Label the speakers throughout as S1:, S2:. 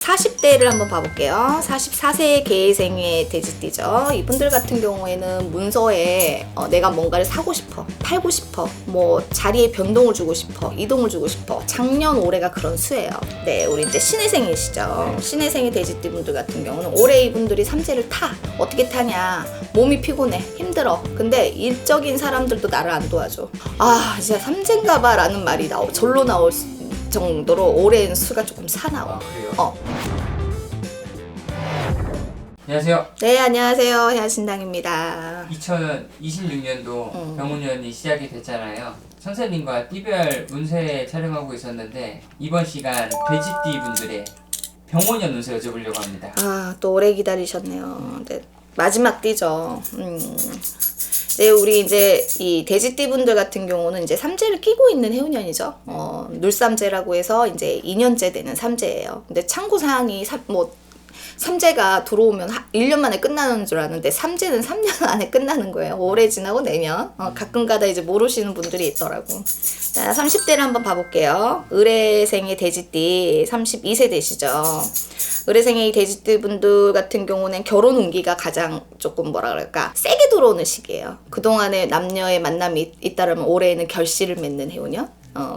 S1: 40대를 한번 봐볼게요. 44세 계생의 돼지띠죠. 이분들 같은 경우에는 문서에 내가 뭔가를 사고 싶어, 팔고 싶어, 뭐 자리에 변동을 주고 싶어, 이동을 주고 싶어. 작년 올해가 그런 수예요. 네, 우리 이제 신해생이시죠. 신해생의 돼지띠 분들 같은 경우는 올해 이분들이 삼재를 타. 어떻게 타냐? 몸이 피곤해, 힘들어. 근데 일적인 사람들도 나를 안 도와줘. 아, 이제 삼재인가봐 라는 말이 절로 나올 정도로 올해는 수가 조금 사나워.
S2: 안녕하세요.
S1: 네, 안녕하세요. 해안신당입니다.
S2: 2026년도 병운년이 시작이 됐잖아요. 선생님과 띠별 운세 촬영하고 있었는데 이번 시간 돼지띠 분들의 병운년 운세 여쭤보려고 합니다.
S1: 아, 또 오래 기다리셨네요. 네, 마지막 띠죠. 네, 우리 이제 이 돼지띠 분들 같은 경우는 이제 삼재를 끼고 있는 해운년이죠. 눌삼재라고 해서 이제 2년째 되는 삼재예요. 근데 참고사항이 삼재가 들어오면 1년 만에 끝나는 줄 아는데 삼재는 3년 안에 끝나는 거예요. 올해 지나고 내년. 가끔가다 이제 모르시는 분들이 있더라고. 자, 30대를 한번 봐볼게요. 을해생의 돼지띠 32세 되시죠. 을해생의 돼지띠 분들 같은 경우는 결혼 운기가 가장 조금 뭐라 그럴까 세게 들어오는 시기예요. 그동안에 남녀의 만남이 있다면 올해에는 결실을 맺는 해운년.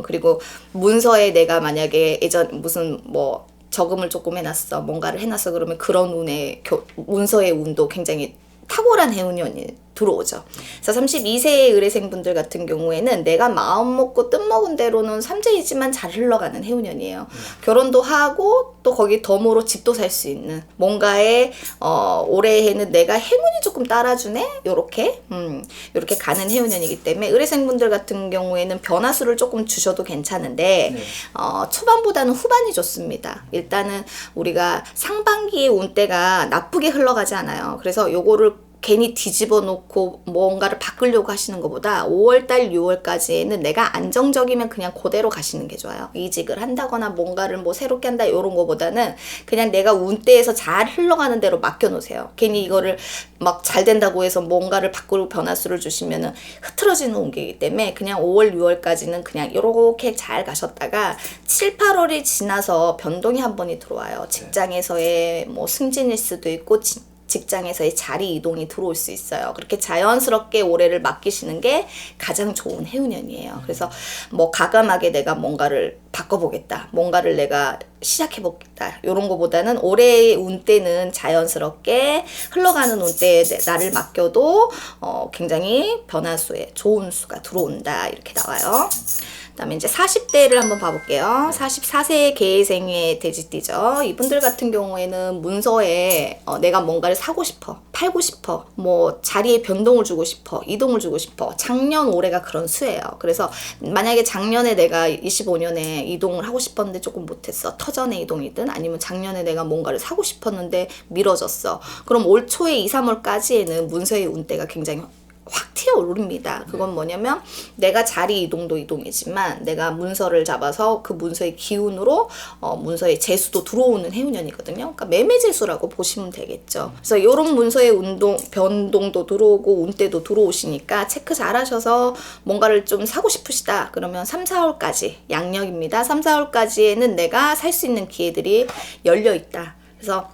S1: 그리고 문서에 내가 만약에 예전 무슨 뭐 저금을 조금 해놨어, 뭔가를 해놨어 그러면 그런 운의 문서의 운도 굉장히 탁월한 해운년이 들어오죠. 그래서 32세의 의뢰생 분들 같은 경우에는 내가 마음 먹고 뜻 먹은 대로는 삼재이지만 잘 흘러가는 해운년이에요. 결혼도 하고 또 거기 덤으로 집도 살 수 있는 뭔가에 올해에는 내가 행운이 조금 따라주네 요렇게 가는 해운년이기 때문에 의뢰생 분들 같은 경우에는 변화수를 조금 주셔도 괜찮은데 초반보다는 후반이 좋습니다. 일단은 우리가 상반기의 운때가 나쁘게 흘러가지 않아요. 그래서 요거를 괜히 뒤집어 놓고 뭔가를 바꾸려고 하시는 것보다 5월달, 6월까지는 내가 안정적이면 그냥 그대로 가시는 게 좋아요. 이직을 한다거나 뭔가를 뭐 새롭게 한다 이런 거보다는 그냥 내가 운대에서 잘 흘러가는 대로 맡겨놓으세요. 괜히 이거를 막 잘 된다고 해서 뭔가를 바꾸고 변화수를 주시면은 흐트러지는 운기이기 때문에 그냥 5월, 6월까지는 그냥 이렇게 잘 가셨다가 7, 8월이 지나서 변동이 한 번이 들어와요. 직장에서의 뭐 승진일 수도 있고 직장에서의 자리 이동이 들어올 수 있어요. 그렇게 자연스럽게 올해를 맡기시는 게 가장 좋은 해운년이에요. 그래서 뭐 가감하게 내가 뭔가를 바꿔보겠다, 뭔가를 내가 시작해보겠다 이런 거보다는 올해의 운때는 자연스럽게 흘러가는 운때에 나를 맡겨도 굉장히 변화수에 좋은 수가 들어온다 이렇게 나와요. 그다음에 이제 40대를 한번 봐볼게요. 44세 계생의 돼지띠죠. 이분들 같은 경우에는 문서에 내가 뭔가를 사고 싶어, 팔고 싶어, 뭐 자리에 변동을 주고 싶어, 이동을 주고 싶어. 작년 올해가 그런 수예요. 그래서 만약에 작년에 내가 25년에 이동을 하고 싶었는데 조금 못했어. 터전의 이동이든 아니면 작년에 내가 뭔가를 사고 싶었는데 미뤄졌어. 그럼 올 초에 2, 3월까지에는 문서의 운때가 굉장히 확 튀어오릅니다. 그건 뭐냐면 내가 자리 이동도 이동이지만 내가 문서를 잡아서 그 문서의 기운으로 문서의 재수도 들어오는 해운년이거든요. 그러니까 매매재수라고 보시면 되겠죠. 그래서 이런 문서의 변동도 들어오고 운때도 들어오시니까 체크 잘 하셔서 뭔가를 좀 사고 싶으시다 그러면 3, 4월까지 양력입니다. 3, 4월까지에는 내가 살 수 있는 기회들이 열려 있다. 그래서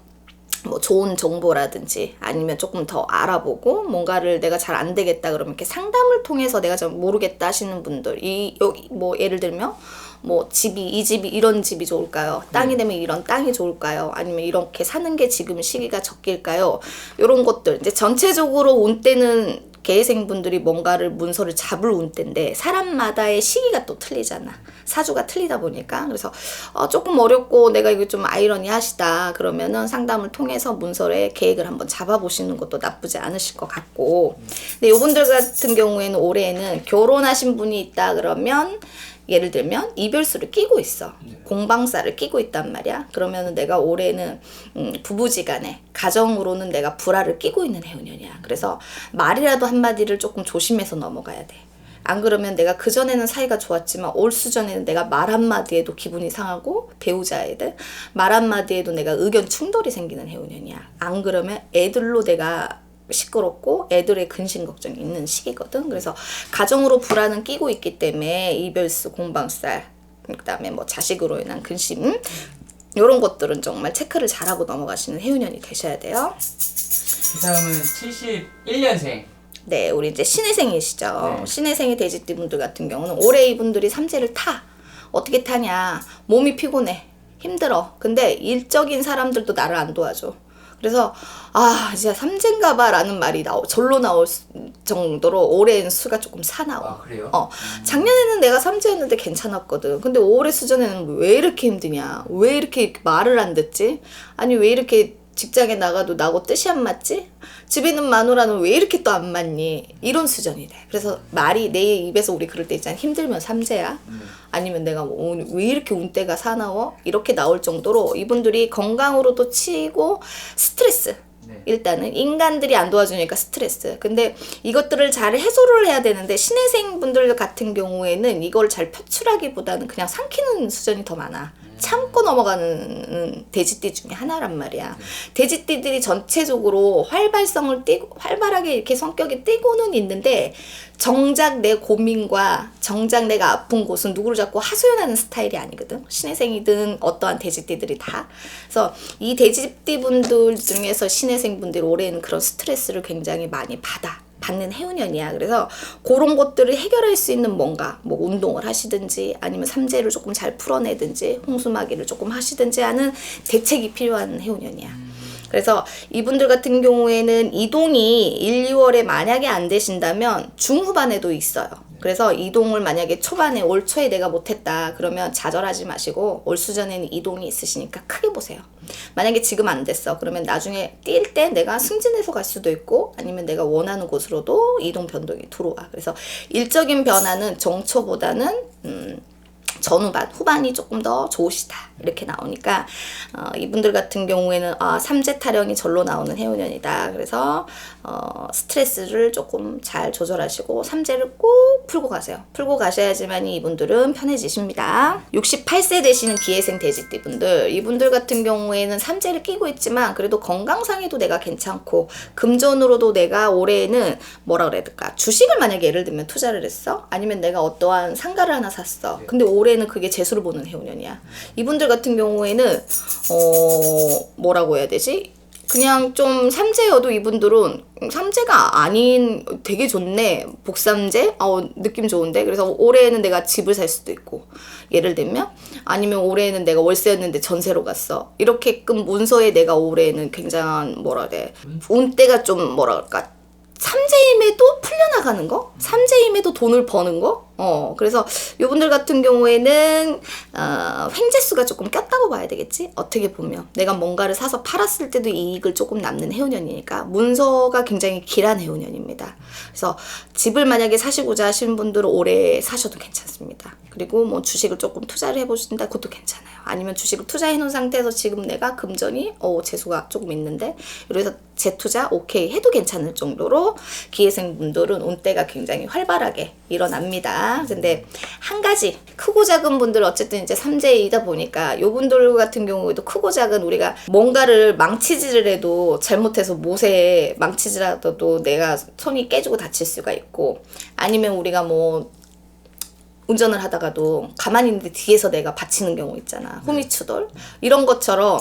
S1: 뭐 좋은 정보라든지 아니면 조금 더 알아보고 뭔가를 내가 잘 안 되겠다 그러면 이렇게 상담을 통해서 내가 좀 모르겠다 하시는 분들 여기 뭐 예를 들면 뭐 이 집이 이런 집이 좋을까요? 땅이 되면 이런 땅이 좋을까요? 아니면 이렇게 사는 게 지금 시기가 적길까요? 이런 것들 이제 전체적으로 운때는 계생분들이 뭔가를 문서를 잡을 운때인데 사람마다의 시기가 또 틀리잖아. 사주가 틀리다 보니까 그래서 조금 어렵고 내가 이거 좀 아이러니하시다 그러면은 상담을 통해서 문서의 계획을 한번 잡아보시는 것도 나쁘지 않으실 것 같고 근데 이분들 같은 경우에는 올해에는 결혼하신 분이 있다 그러면 예를 들면 이별수를 끼고 있어. 공방사를 끼고 있단 말이야. 그러면은 내가 올해는 부부지간에 가정으로는 내가 불화를 끼고 있는 해운년이야. 그래서 말이라도 한마디를 조금 조심해서 넘어가야 돼. 안 그러면 내가 그전에는 사이가 좋았지만 올 수전에는 내가 말 한마디에도 기분이 상하고 배우자애들 말 한마디에도 내가 의견 충돌이 생기는 해운년이야. 안 그러면 애들로 내가 시끄럽고 애들의 근심 걱정이 있는 시기거든. 그래서 가정으로 불안은 끼고 있기 때문에 이별수, 공방살, 그다음에 뭐 자식으로 인한 근심 요런 것들은 정말 체크를 잘하고 넘어가시는 해운년이 되셔야 돼요.
S2: 그 다음은 71년생.
S1: 네, 우리 이제 신해생이시죠.
S2: 네.
S1: 신해생의 돼지띠 분들 같은 경우는 올해 이분들이 삼재를 타. 어떻게 타냐? 몸이 피곤해. 힘들어. 근데 일적인 사람들도 나를 안 도와줘. 그래서 진짜 삼재인가 봐라는 말이 절로 나올 정도로 올해는 수가 조금 사나워.
S2: 아, 그래요?
S1: 작년에는 내가 삼재였는데 괜찮았거든. 근데 올해 수전에는 왜 이렇게 힘드냐? 왜 이렇게 말을 안 듣지? 아니 왜 이렇게 직장에 나가도 나하고 뜻이 안 맞지? 집에 있는 마누라는 왜 이렇게 또 안 맞니? 이런 수준이 돼. 그래서 말이 내 입에서 우리 그럴 때 있잖아. 힘들면 삼재야. 아니면 내가 왜 이렇게 운때가 사나워? 이렇게 나올 정도로 이분들이 건강으로도 치이고 스트레스.
S2: 네.
S1: 일단은 인간들이 안 도와주니까 스트레스. 근데 이것들을 잘 해소를 해야 되는데 신해생 분들 같은 경우에는 이걸 잘 표출하기보다는 그냥 삼키는 수준이 더 많아. 참고 넘어가는 돼지띠 중에 하나란 말이야. 돼지띠들이 전체적으로 활발성을 띠고 활발하게 이렇게 성격이 띠고는 있는데 정작 내 고민과 정작 내가 아픈 곳은 누구를 자꾸 하소연하는 스타일이 아니거든. 신해생이든 어떠한 돼지띠들이 다. 그래서 이 돼지띠 분들 중에서 신해생 분들이 올해는 그런 스트레스를 굉장히 많이 받는 해운년이야. 그래서 그런 것들을 해결할 수 있는 뭔가 뭐 운동을 하시든지 아니면 삼재를 조금 잘 풀어내든지 홍수마기를 조금 하시든지 하는 대책이 필요한 해운년이야. 그래서 이분들 같은 경우에는 이동이 1, 2월에 만약에 안 되신다면 중후반에도 있어요. 그래서 이동을 만약에 초반에 올 초에 내가 못했다 그러면 좌절하지 마시고 올 수전에는 이동이 있으시니까 크게 보세요. 만약에 지금 안 됐어 그러면 나중에 뛸 때 내가 승진해서 갈 수도 있고 아니면 내가 원하는 곳으로도 이동 변동이 들어와. 그래서 일적인 변화는 정초보다는 전후반, 후반이 조금 더 좋으시다 이렇게 나오니까 이분들 같은 경우에는 삼재 타령이 절로 나오는 해운년이다. 그래서 스트레스를 조금 잘 조절하시고 삼재를 꼭 풀고 가세요. 풀고 가셔야지만 이분들은 편해지십니다. 68세 되시는 기해생 돼지띠 분들, 이분들 같은 경우에는 삼재를 끼고 있지만 그래도 건강상에도 내가 괜찮고 금전으로도 내가 올해는 뭐라 그래야 될까, 주식을 만약에 예를 들면 투자를 했어? 아니면 내가 어떠한 상가를 하나 샀어. 근데 올해는 그게 재수를 보는 해운년이야. 이분들 같은 경우에는 뭐라고 해야 되지? 그냥 좀 삼재여도 이분들은 삼재가 아닌 되게 좋네. 복삼재? 느낌 좋은데? 그래서 올해는 내가 집을 살 수도 있고 예를 들면 아니면 올해는 내가 월세였는데 전세로 갔어. 이렇게끔 문서에 내가 올해는 굉장한 뭐라 그래 운때가 좀 뭐라 그럴까 삼재임에도 풀려나가는 거? 삼재임에도 돈을 버는 거? 그래서 이분들 같은 경우에는 횡재수가 조금 꼈다고 봐야 되겠지? 어떻게 보면 내가 뭔가를 사서 팔았을 때도 이익을 조금 남는 해운년이니까 문서가 굉장히 길한 해운년입니다. 그래서 집을 만약에 사시고자 하시는 분들은 올해 사셔도 괜찮습니다. 그리고 뭐 주식을 조금 투자를 해보신다 그것도 괜찮아요. 아니면 주식을 투자해 놓은 상태에서 지금 내가 금전이 재수가 조금 있는데 그래서 재투자 오케이 해도 괜찮을 정도로 기해생 분들은 운때가 굉장히 활발하게 일어납니다. 근데 한 가지 크고 작은 분들 어쨌든 이제 삼재이다 보니까 요분들 같은 경우에도 크고 작은 우리가 뭔가를 망치질을 해도 잘못해서 못에 망치질하더라도 내가 손이 깨지고 다칠 수가 있고 아니면 우리가 뭐 운전을 하다가도 가만히 있는데 뒤에서 내가 받치는 경우 있잖아. 호미추돌. 이런 것처럼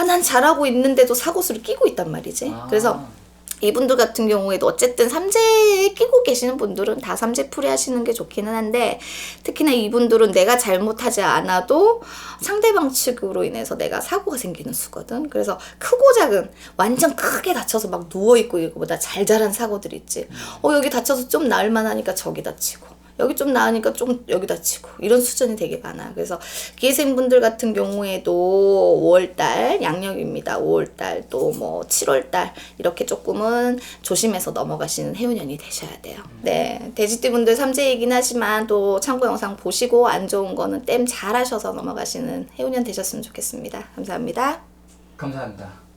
S1: 난 잘하고 있는데도 사고수를 끼고 있단 말이지. 그래서 이분들 같은 경우에도 어쨌든 삼재에 끼고 계시는 분들은 다 삼재풀이 하시는 게 좋기는 한데 특히나 이분들은 내가 잘못하지 않아도 상대방 측으로 인해서 내가 사고가 생기는 수거든. 그래서 크고 작은 완전 크게 다쳐서 막 누워있고 이거보다 잘 자란 사고들 있지. 여기 다쳐서 좀 나을 만하니까 저기 다치고 여기 좀 나으니까 좀 여기 다치고 이런 수준이 되게 많아. 그래서 기해생분들 같은 경우에도 5월달 양력입니다. 5월달 또 뭐 7월달 이렇게 조금은 조심해서 넘어가시는 해운년이 되셔야 돼요. 네, 돼지띠분들 삼재이긴 하지만 또 참고 영상 보시고 안 좋은 거는 땜 잘 하셔서 넘어가시는 해운년 되셨으면 좋겠습니다. 감사합니다.
S2: 감사합니다.